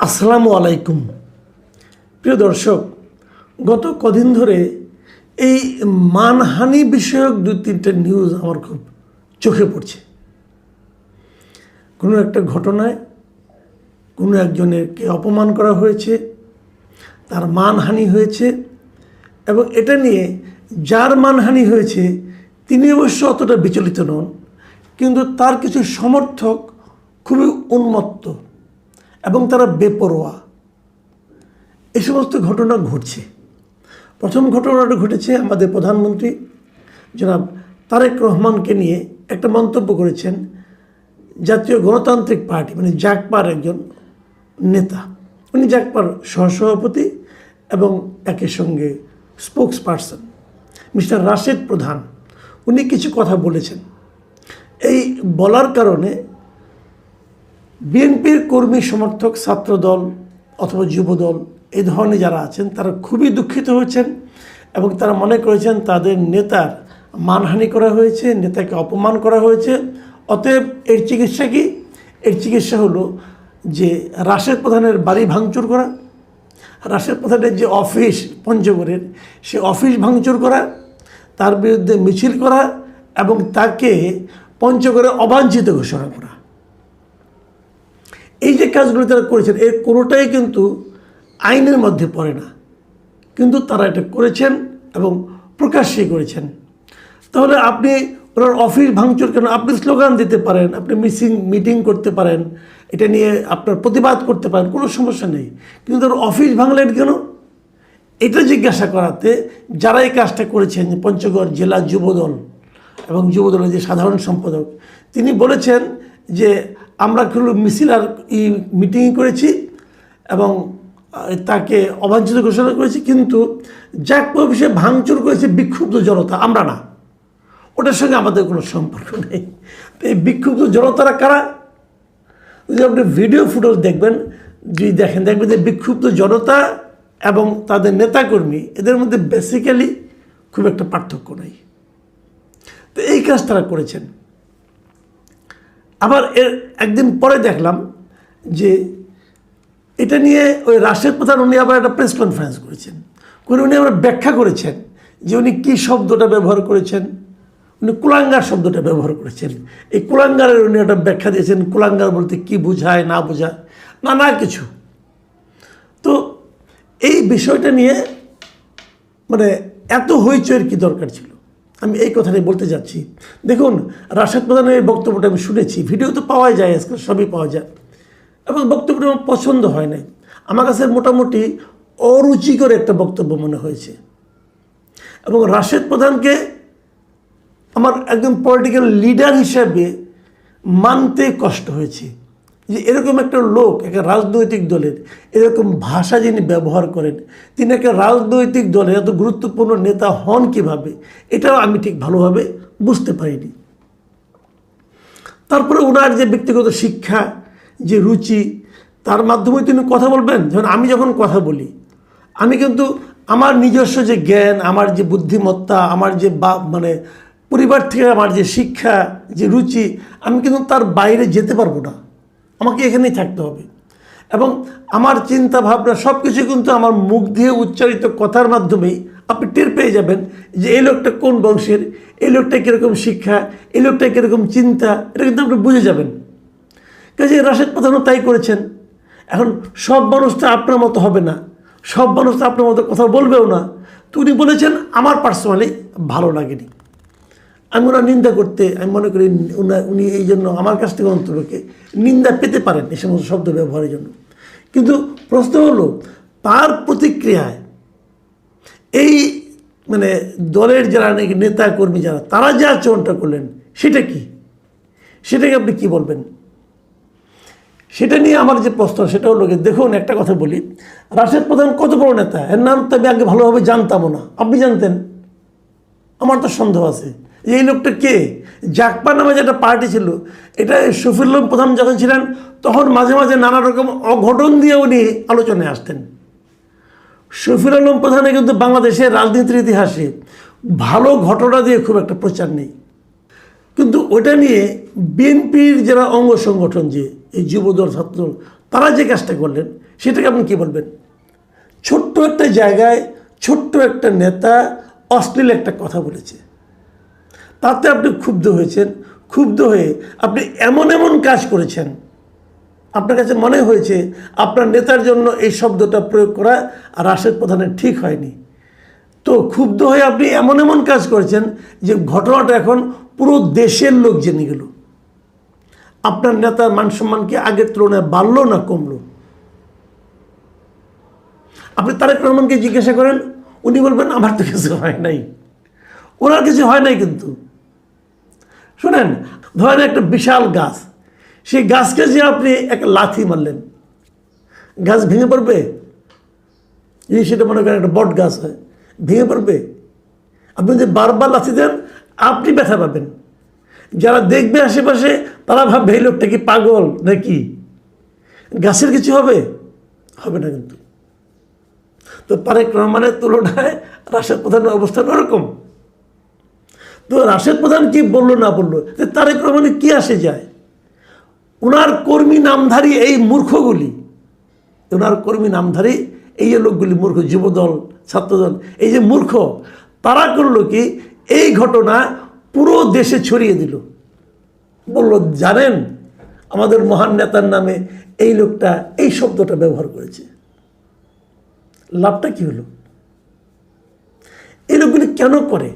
আসসালামু আলাইকুম। প্রিয় দর্শক, গত কদিন ধরে এই মানহানি বিষয়ক দুই তিনটে নিউজ আমার খুব চোখে পড়ছে। কোনো একটা ঘটনায় কোনো একজনেরকে অপমান করা হয়েছে, তার মানহানি হয়েছে, এবং এটা নিয়ে যার মানহানি হয়েছে তিনি অবশ্য অতটা বিচলিত নন, কিন্তু তার কিছু সমর্থক খুবই উন্মত্ত এবং তারা বেপরোয়া। এই সমস্ত ঘটনা ঘটছে। প্রথম ঘটনাটা ঘটেছে আমাদের প্রধানমন্ত্রী জনাব তারেক রহমানকে নিয়ে একটা মন্তব্য করেছেন জাতীয় গণতান্ত্রিক পার্টি মানে জাগপার একজন নেতা। উনি জাগপার সহসভাপতি এবং একই সঙ্গে স্পোক্স পারসন মিস্টার রাশেদ প্রধান। উনি কিছু কথা বলেছেন। এই বলার কারণে বিএনপির কর্মী সমর্থক ছাত্রদল অথবা যুবদল এই ধরনের যারা আছেন তারা খুবই দুঃখিত হয়েছেন এবং তারা মনে করেছেন তাদের নেতার মানহানি করা হয়েছে, নেতাকে অপমান করা হয়েছে। অতএব এর চিকিৎসা কি? এর চিকিৎসা হলো যে রাশেদ প্রধানের বাড়ি ভাঙচুর করা, রাশেদ প্রধানের যে অফিস পঞ্চগড়ের সে অফিস ভাঙচুর করা, তার বিরুদ্ধে মিছিল করা এবং তাকে পঞ্চগড়ে অবাঞ্ছিত ঘোষণা করা। এই যে কাজগুলো তারা করেছেন এর কোনোটাই কিন্তু আইনের মধ্যে পড়ে না, কিন্তু তারা এটা করেছেন এবং প্রকাশ্যে করেছেন। তাহলে আপনি ওনার অফিস ভাঙচুর কেন? আপনি স্লোগান দিতে পারেন, আপনি মিটিং করতে পারেন, এটা নিয়ে আপনার প্রতিবাদ করতে পারেন, কোনো সমস্যা নেই, কিন্তু তার অফিস ভাঙলেন কেন? এটা জিজ্ঞাসা করাতে যারা এই কাজটা করেছেন পঞ্চগড় জেলা যুবদল এবং যুবদলের যে সাধারণ সম্পাদক তিনি বলেছেন যে আমরা মিছিল আর মিটিং করেছি এবং তাকে অবাঞ্ছিত ঘোষণা করেছি, কিন্তু জাগপার অফিসে ভাঙচুর করেছে বিক্ষুব্ধ জনতা, আমরা না। ওটার সঙ্গে আমাদের কোনো সম্পর্ক নেই। তো এই বিক্ষুব্ধ জনতারা কারা? যদি আপনি ভিডিও ফুটেজ দেখবেন, যদি দেখবেন যে বিক্ষুব্ধ জনতা এবং তাদের নেতাকর্মী এদের মধ্যে বেসিক্যালি খুব একটা পার্থক্য নেই। তো এই কাজ তারা করেছেন। আবার এর একদিন পরে দেখলাম যে এটা নিয়ে ওই রাশেদ প্রধান উনি আবার একটা প্রেস কনফারেন্স করেছেন, করে উনি আবার ব্যাখ্যা করেছেন যে উনি কী শব্দটা ব্যবহার করেছেন। উনি কুলাঙ্গার শব্দটা ব্যবহার করেছেন। এই কুলাঙ্গারের উনি একটা ব্যাখ্যা দিয়েছেন, কুলাঙ্গার বলতে কী বোঝায় না বোঝায় নানা কিছু। তো এই বিষয়টা নিয়ে মানে এত হইচইয়ের কি দরকার ছিল? আমি এই কথাটাই বলতে যাচ্ছি। দেখুন, রাশেদ প্রধানের এই বক্তব্যটা আমি শুনেছি, ভিডিও তো পাওয়া যায়, আজকাল সবই পাওয়া যায়, এবং বক্তব্যটা আমার পছন্দ হয় নাই। আমার কাছে মোটামুটি অরুচিকর একটা বক্তব্য মনে হয়েছে এবং রাশেদ প্রধানকে আমার একজন পলিটিক্যাল লিডার হিসাবে মানতে কষ্ট হয়েছে যে এরকম একটা লোক একটা রাজনৈতিক দলের এরকম ভাষা যিনি ব্যবহার করেন, তিনি একটা রাজনৈতিক দলের এত গুরুত্বপূর্ণ নেতা হন কিভাবে, এটাও আমি ঠিক ভালোভাবে বুঝতে পারিনি। তারপরে ওনার যে ব্যক্তিগত শিক্ষা, যে রুচি, তার মাধ্যমে তিনি কথা বলবেন। আমি যখন কথা বলি আমি কিন্তু আমার নিজস্ব যে জ্ঞান, আমার যে বুদ্ধিমত্তা, আমার যে মানে পরিবার থেকে আমার যে শিক্ষা, যে রুচি, আমি কিন্তু তার বাইরে যেতে পারবো না, আমাকে এখানেই থাকতে হবে। এবং আমার চিন্তা ভাবনা সব কিছু কিন্তু আমার মুখ দিয়ে উচ্চারিত কথার মাধ্যমেই আপনি টের পেয়ে যাবেন যে এই লোকটা কোন বংশের, এই লোকটা কীরকম শিক্ষা, এই লোকটা কীরকম চিন্তা, এটা কিন্তু আপনি বুঝে যাবেন। কাজে রাশেদ প্রধানও তাই করেছেন। এখন সব মানুষ তো আপনার মতো হবে না, সব মানুষ তো আপনার মতো কথা বলবেও না। তো উনি বলেছেন আমার পার্সোনালি ভালো লাগেনি। আমি ওনার নিন্দা করতে আমি মনে করি উনি এই জন্য আমার কাছ থেকে অন্তরকে নিন্দা পেতে পারেন এই সমস্ত শব্দ ব্যবহারের জন্য। কিন্তু প্রশ্ন হলো তার প্রতিক্রিয়ায় এই মানে দলের যারা নাকি নেতা কর্মী যারা তারা যে আচরণটা করলেন সেটা কি, সেটাকে আপনি কি বলবেন? সেটা নিয়ে আমার যে প্রশ্ন সেটা হলো, দেখুন একটা কথা বলি, রাশেদ প্রধান কত বড় নেতা, এর নাম তো আমি আগে ভালোভাবে জানতামও না। আপনি জানতেন? আমার তো সন্দেহ আছে যে এই লোকটা কে। জাগপা নামে যেটা পার্টি ছিল, এটা শফিউল আলম প্রধান যখন ছিলেন তখন মাঝে মাঝে নানা রকম অঘটন দিয়ে উনি আলোচনায় আসতেন। শফিউল আলম প্রধানের কিন্তু বাংলাদেশের রাজনীতির ইতিহাসে ভালো ঘটনা দিয়ে খুব একটা প্রচার নেই, কিন্তু ওটা নিয়ে বিএনপির যারা অঙ্গ সংগঠন যে এই যুবদল ছাত্রদল তারা যে কাজটা করলেন সেটাকে আপনি কী বলবেন? ছোট্ট একটা জায়গায় ছোট্ট একটা নেতা অশ্লীল একটা কথা বলেছে, তাতে আপনি ক্ষুব্ধ হয়েছেন। ক্ষুব্ধ হয়ে আপনি এমন এমন কাজ করেছেন, আপনার কাছে মনে হয়েছে আপনার নেতার জন্য এই শব্দটা প্রয়োগ করা আর রাশেদ প্রধানের ঠিক হয়নি। তো ক্ষুব্ধ হয়ে আপনি এমন এমন কাজ করেছেন যে ঘটনাটা এখন পুরো দেশের লোক জেনে গেল। আপনার নেতার মান সম্মান কি আগের তুলনায় বাড়লো না কমলো? আপনি তারেক রহমানকে জিজ্ঞাসা করেন, উনি বলবেন আমার তো কিছু হয় নাই। ওনার কিছু হয় নাই। কিন্তু শোনেন, ধরেন একটা বিশাল গাছ, সেই গাছকে যে আপনি একটা লাথি মারলেন, গাছ ভেঙে পড়বে? যদি সেটা মনে করেন একটা বট গাছ হয়, ভেঙে পড়বে? আপনি যদি বারবার লাথি দেন আপনি ব্যথা পাবেন। যারা দেখবে আশেপাশে তারা ভাববে এই লোকটা কি পাগল নাকি? গাছের কিছু হবে? হবে না। কিন্তু তো তারেক রহমানের তুলনায় রাশেদ প্রধানের অবস্থান ওরকম। তো রাশেদ প্রধান কি বললো না বললো, তারেক রহমানের কি আসে যায়? ওনার কর্মী নামধারী এই মূর্খগুলি, ওনার কর্মী নামধারী এই যে লোকগুলি মূর্খ, যুবদল, ছাত্রদল, এই যে মূর্খ, তারা করলো কি, এই ঘটনা পুরো দেশে ছড়িয়ে দিল। বলল, জানেন আমাদের মহান নেতার নামে এই লোকটা এই শব্দটা ব্যবহার করেছে। লাভটা কি হলো? এই লোকগুলি কেন করে?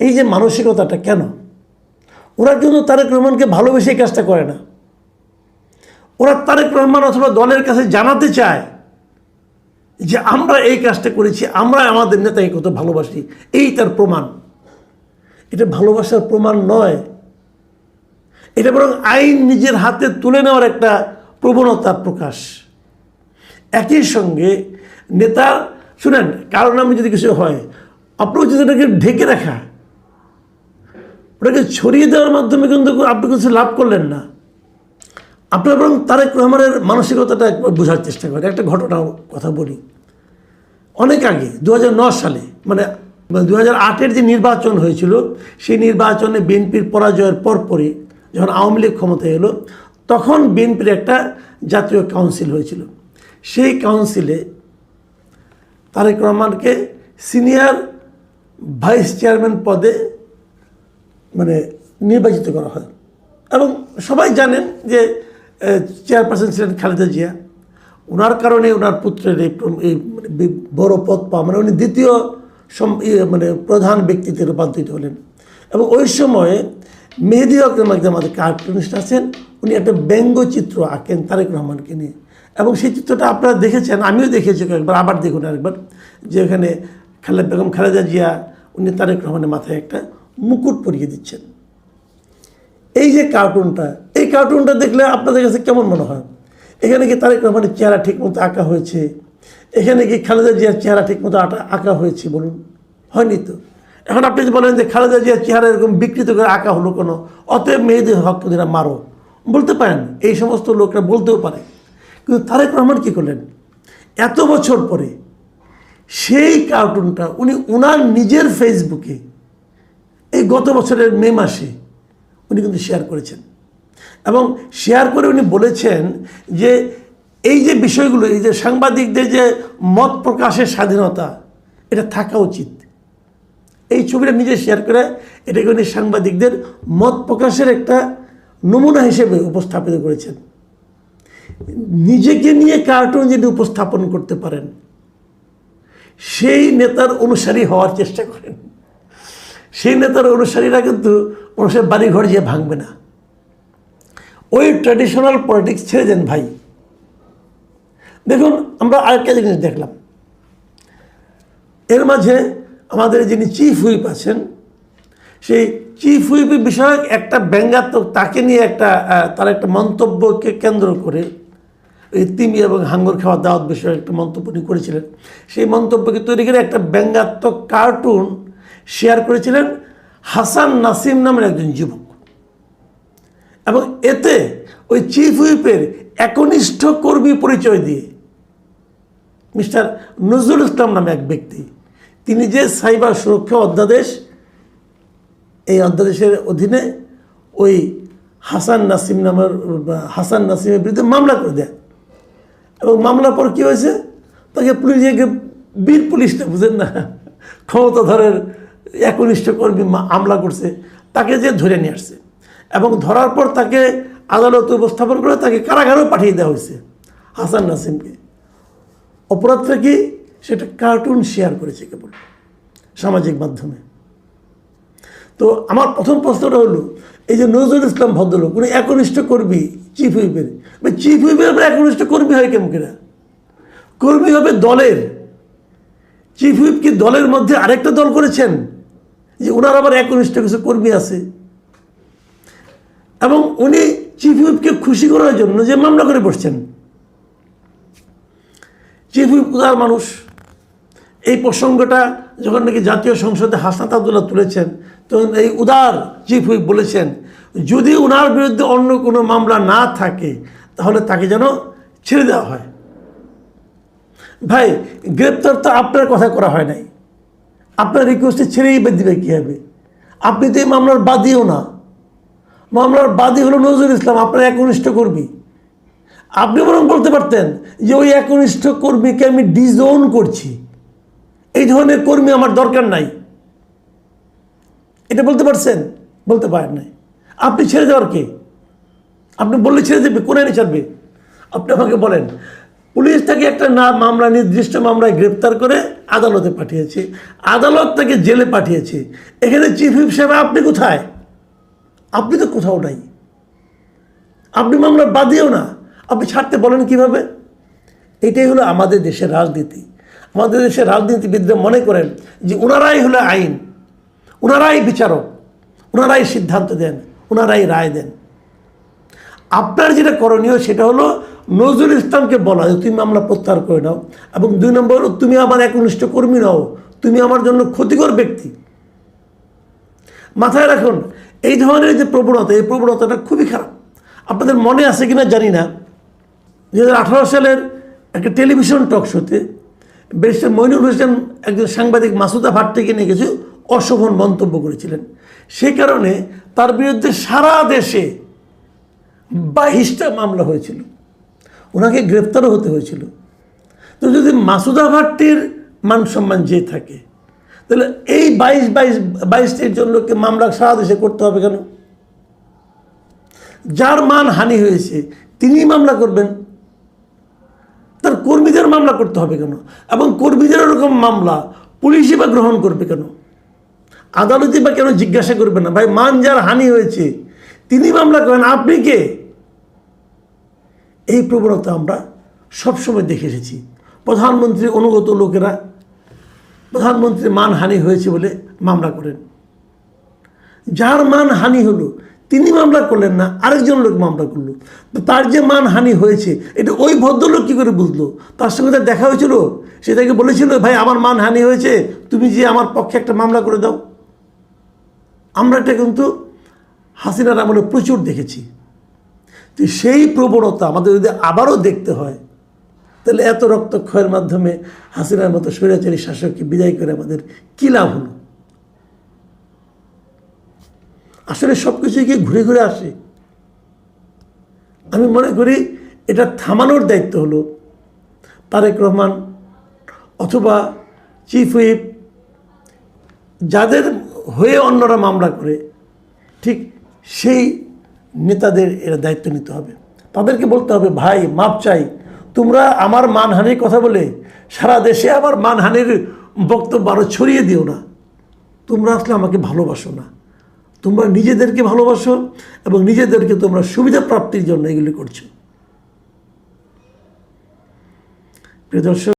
এই যে মানসিকতাটা কেন? ওরা কিন্তু তারেক রহমানকে ভালোবেসে এই কাজটা করে না। ওরা তারেক রহমান অথবা দলের কাছে জানাতে চায় যে আমরা এই কাজটা করেছি, আমরা আমাদের নেতাকে কত ভালোবাসি, এই তার প্রমাণ। এটা ভালোবাসার প্রমাণ নয়, এটা বরং আইন নিজের হাতে তুলে নেওয়ার একটা প্রবণতার প্রকাশ। একই সঙ্গে নেতার, শুনেন, কারণ আমি যদি কিছু হয়, আপনার যদি এটাকে ঢেকে রাখা, ওটাকে ছড়িয়ে দেওয়ার মাধ্যমে কিন্তু আপনি কিছু লাভ করলেন না। আপনার বরং তারেক রহমানের মানসিকতাটা একবার বোঝার চেষ্টা করেন। একটা ঘটনার কথা বলি। অনেক আগে 2009 সালে, মানে 2008-এর যে নির্বাচন হয়েছিল, সেই নির্বাচনে বিএনপির পরাজয়ের পরপরই যখন আওয়ামী লীগ ক্ষমতায় এলো, তখন বিএনপির একটা জাতীয় কাউন্সিল হয়েছিল। সেই কাউন্সিলে তারেক রহমানকে সিনিয়র ভাইস চেয়ারম্যান পদে মানে নির্বাচিত করা হয়। এবং সবাই জানেন যে চেয়ারপারসন ছিলেন খালেদা জিয়া। ওনার কারণে ওনার পুত্রের এই বড় পদ পাওয়া, মানে উনি দ্বিতীয় মানে প্রধান ব্যক্তিতে রূপান্তরিত হলেন। এবং ওই সময়ে মেহেদী আকরম একজন আমাদের কার্টুনিস্ট আছেন, উনি একটা ব্যঙ্গচিত্র আঁকেন তারেক রহমানকে নিয়ে। এবং সেই চিত্রটা আপনারা দেখেছেন, আমিও দেখেছি একবার, আবার দেখুন আরেকবার, যে এখানে বেগম খালেদা জিয়া উনি তারেক রহমানের মাথায় একটা মুকুট পরিয়ে দিচ্ছেন। এই যে কার্টুনটা, এই কার্টুনটা দেখলে আপনাদের কাছে কেমন মনে হয়? এখানে কি তারেক রহমানের চেহারা ঠিকমতো আঁকা হয়েছে? এখানে কি খালেদা জিয়ার চেহারা ঠিকমতো আঁকা হয়েছে? বলুন, হয়নি তো। এখন আপনি যদি বলেন যে খালেদা জিয়ার চেহারা এরকম বিকৃত করে আঁকা হলো কোনো, অতএব মেয়েদের হকরা মারো, বলতে পারেন, এই সমস্ত লোকরা বলতেও পারে। কিন্তু তারেক রহমান কী করলেন? এত বছর পরে সেই কার্টুনটা উনি ওনার নিজের ফেসবুকে এই গত বছরের মে মাসে উনি কিন্তু শেয়ার করেছেন। এবং শেয়ার করে উনি বলেছেন যে এই যে বিষয়গুলো, এই যে সাংবাদিকদের যে মত প্রকাশের স্বাধীনতা, এটা থাকা উচিত। এই ছবিটা নিজে শেয়ার করে এটাকে উনি সাংবাদিকদের মত প্রকাশের একটা নমুনা হিসেবে উপস্থাপিত করেছেন। নিজেকে নিয়ে কার্টুন যদি উপস্থাপন করতে পারেন, সেই নেতার অনুসারী হওয়ার চেষ্টা করেন। সেই নেতার অনুসারীরা কিন্তু মানুষের বাড়িঘর যেয়ে ভাঙবে না। ওই ট্র্যাডিশনাল পলিটিক্স ছেড়ে দেন ভাই। দেখুন, আমরা আরেকটা জিনিস দেখলাম, এর মাঝে আমাদের যিনি চিফ হুইপ আছেন, সেই চিফ হুইপের বিষয়ক একটা ব্যঙ্গাত্মক, তাকে নিয়ে তার একটা মন্তব্যকে কেন্দ্র করে, এই তিমি এবং হাঙ্গর খাওয়া দাওয়াত বিষয়ে একটা মন্তব্য উনি করেছিলেন। সেই মন্তব্যকে তৈরি করে একটা ব্যঙ্গাত্মক কার্টুন শেয়ার করেছিলেন হাসান নাসিম নামের একজন যুবক। এবং এতে ওই চিফ হুইপের একনিষ্ঠ কর্মী পরিচয় দিয়ে মিস্টার নজরুল ইসলাম নামে এক ব্যক্তি, তিনি যে সাইবার সুরক্ষা অধ্যাদেশ, এই অধ্যাদেশের অধীনে ওই হাসান নাসিমের বিরুদ্ধে মামলা করে দেয়। এবং মামলার পর কী হয়েছে, তাকে পুলিশে বীর পুলিশটা বুঝেন না, ক্ষমতাধরের একনিষ্ঠ কর্মী হামলা করছে, তাকে যে ধরে নিয়ে আসছে এবং ধরার পর তাকে আদালতে উপস্থাপন করে তাকে কারাগারেও পাঠিয়ে দেওয়া হয়েছে হাসান নাসিমকে। অপরাধটা কি, সেটা কার্টুন শেয়ার করেছে কেবল সামাজিক মাধ্যমে। তো আমার প্রথম প্রশ্নটা হলো, এই যে নজরুল ইসলাম ভদ্রলোক উনি একনিষ্ঠ কর্মী চিফ হুইপের, চিফ হুইপের আবার একনিষ্ঠ কর্মী হয় কেমন কিনা? কর্মী হবে দলের, চিফ হুইপ কি দলের মধ্যে আরেকটা দল করেছেন যে ওনার আবার একনিষ্ঠ কিছু কর্মী আছে? এবং উনি চিফ হুইপকে খুশি করার জন্য যে মামলা করে বসছেন। চিফ হুইপ উদার মানুষ। এই প্রসঙ্গটা যখন নাকি জাতীয় সংসদে হাসনাত আবদুল্লাহ তুলেছেন, তখন এই উদার চিফ হুইপ বলেছেন যদি ওনার বিরুদ্ধে অন্য কোনো মামলা না থাকে তাহলে তাকে যেন ছেড়ে দেওয়া হয়। ভাই, গ্রেপ্তার তো আপনার কথা করা হয় নাই, আপনার রিকোয়েস্টে ছেড়েই দিবে কী হবে? আপনি তো এই মামলার বাদীও না, মামলার বাদী হলো নজরুল ইসলাম, আপনার একনিষ্ঠ কর্মী। আপনি বরং বলতে পারতেন যে ওই একনিষ্ঠ কর্মীকে আমি ডিজোন করছি, এই ধরনের কর্মী আমার দরকার নাই, এটা বলতে পারছেন? বলতে পারেন নাই। আপনি ছেড়ে দেওয়ার কে? আপনি বললে ছেড়ে দেবে, কোন আইনে ছাড়বে? আপনি আমাকে বলেন। পুলিশ তাকে একটা মামলা, নির্দিষ্ট মামলায় গ্রেপ্তার করে আদালতে পাঠিয়েছে, আদালত তাকে জেলে পাঠিয়েছে। এখানে চিফ হুইপ সাহেব আপনি কোথায়? আপনি তো কোথাও নাই, আপনি মামলার বাদীও না, আপনি ছাড়তে বলেন কিভাবে? এটাই হলো আমাদের দেশের রাজনীতি। আমাদের দেশের রাজনীতিবিদরা মনে করেন যে ওনারাই হলো আইন, ওনারাই বিচারক, ওনারাই সিদ্ধান্ত দেন, ওনারাই রায় দেন। আপনার যেটা করণীয় সেটা হলো নজরুল ইসলামকে বলা যে তুমি মামলা প্রত্যাহার করে নাও, এবং 2 নম্বর হলো তুমি আমার একনিষ্ঠ কর্মী নাও, তুমি আমার জন্য ক্ষতিকর ব্যক্তি। মাথায় রাখুন, এই ধরনের যে প্রবণতা, এই প্রবণতাটা খুবই খারাপ। আপনাদের মনে আছে কিনা জানি না, 2018 সালের একটা টেলিভিশন টক শোতে ব্যারিস্টার মইনুল হোসেন একজন সাংবাদিক মাসুদা ভাট্টিকে নিয়ে কিছু অশোভন মন্তব্য করেছিলেন। সেই কারণে তার বিরুদ্ধে সারা দেশে 22টা মামলা হয়েছিল, ওনাকে গ্রেপ্তারও হতে হয়েছিল। তো যদি মাসুদা ভাট্টির মান সম্মান যে থাকে, তাহলে এই 22টির জন্য মামলা সারা দেশে করতে হবে কেন? যার মান হানি হয়েছে তিনি মামলা করবেন, তার কর্মীদের মামলা করতে হবে কেন? এবং কর্মীদের এরকম মামলা পুলিশই বা গ্রহণ করবে কেন? আদালতই বা কেন জিজ্ঞাসা করবে না? ভাই, মান যার হানি হয়েছে তিনি মামলা করেন, আপনি কে? এই প্রবণতা আমরা সবসময় দেখে এসেছি। প্রধানমন্ত্রী অনুগত লোকেরা প্রধানমন্ত্রীর মানহানি হয়েছে বলে মামলা করেন। যার মানহানি হলো তিনি মামলা করলেন না, আরেকজন লোক মামলা করলো। তো তার যে মানহানি হয়েছে এটা ওই ভদ্রলোক কী করে বুঝলো? তার সঙ্গে তার দেখা হয়েছিল, সে তাকে বলেছিল ভাই আমার মানহানি হয়েছে, তুমি যে আমার পক্ষে একটা মামলা করে দাও। আমরা এটা কিন্তু হাসিনার আমলে প্রচুর দেখেছি। তো সেই প্রবণতা আমাদের যদি আবারও দেখতে হয়, তাহলে এত রক্তক্ষয়ের মাধ্যমে হাসিনার মতো স্বৈরাচারী শাসককে বিদায় করে আমাদের কী লাভ হলো? আসলে সব কিছুই কি ঘুরে ঘুরে আসে? আমি মনে করি এটা থামানোর দায়িত্ব হলো তারেক রহমান অথবা চিফ হুইপ, যাদের হয়ে অন্যরা মামলা করে, ঠিক সেই নেতাদের এরা দায়িত্ব নিতে হবে। তাদেরকে বলতে হবে ভাই মাপ চাই, তোমরা আমার মানহানির কথা বলে সারা দেশে আমার মানহানির বক্তব্য আরও ছড়িয়ে দিও না। তোমরা আসলে আমাকে ভালোবাসো না, তোমরা নিজেদেরকে ভালোবাসো এবং নিজেদেরকে তোমরা সুবিধা প্রাপ্তির জন্য এগুলি করছো। প্রিয় দর্শক।